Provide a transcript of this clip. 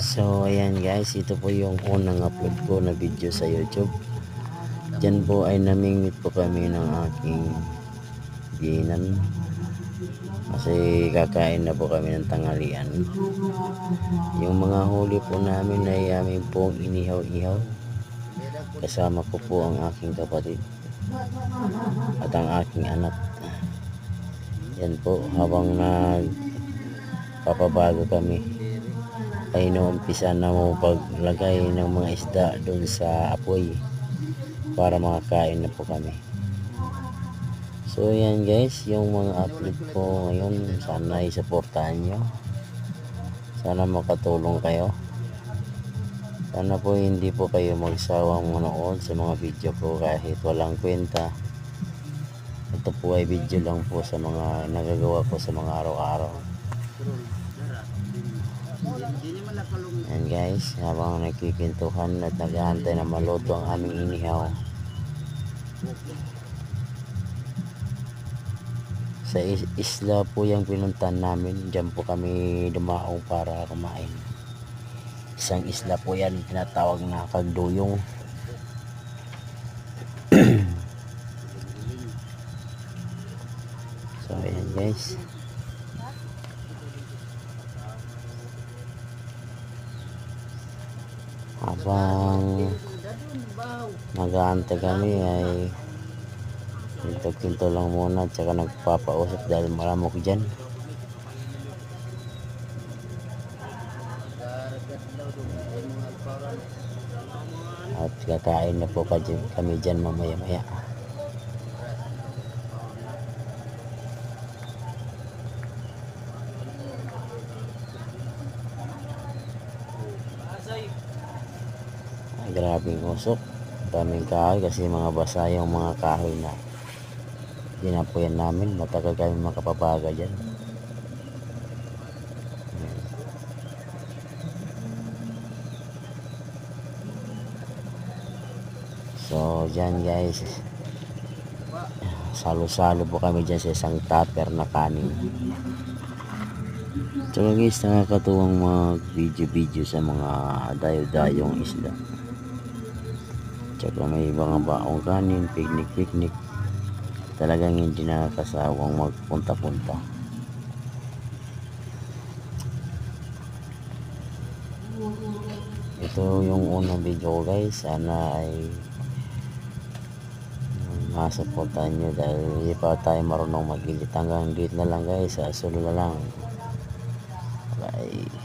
So ayan guys, ito po yung unang upload ko na video sa YouTube. Diyan po ay namingwit po kami ng aking ginan. Kasi kakain na po kami ng tanghalian. Yung mga huli po namin ay amin pong inihaw-ihaw. Kasama ko po ang aking kapatid at ang aking anak. Yan po, habang nagpapabago kami ay naumpisa na mo paglagay ng mga isda doon sa apoy para makakain na po kami. So yan guys, yung mga upload ko ngayon, sana isuportahan nyo, sana makatulong kayo, sana po hindi po kayo magsawang manood sa mga video ko kahit walang kwenta. Ito po ay video lang po sa mga nagagawa ko sa mga araw-araw. Yan guys, habang nagkikintuhan at naghahantay na maluto ang aming inihaw. Sa isla po yung pinuntan namin, dyan po kami dumaong para kumain. Isang isla po yan, tinatawag na Kagduyong. So ayan guys, habang nag-aantay kami ay kinto lang muna at saka nagpapausap dahil malamok dyan. At kakain na po kami dyan mamaya maya. Grabing usok, daming kahoy kasi mga basa yung mga kahoy na dinapuyan namin. Matagal kami makapabaga dyan. So dyan guys, salo-salo po kami dyan sa isang tupper na kanin. So guys, nakakatuwang mag video sa mga dayo-dayong isla. Tsaka may mga baong kanin, picnic. Talagang hindi nakakasawang magpunta-punta. Ito yung unang video ko guys. Sana ay masuportahan nyo dahil hindi pa tayo marunong mag-edit. Hanggang dito na lang guys. Sa sulo na lang. Bye.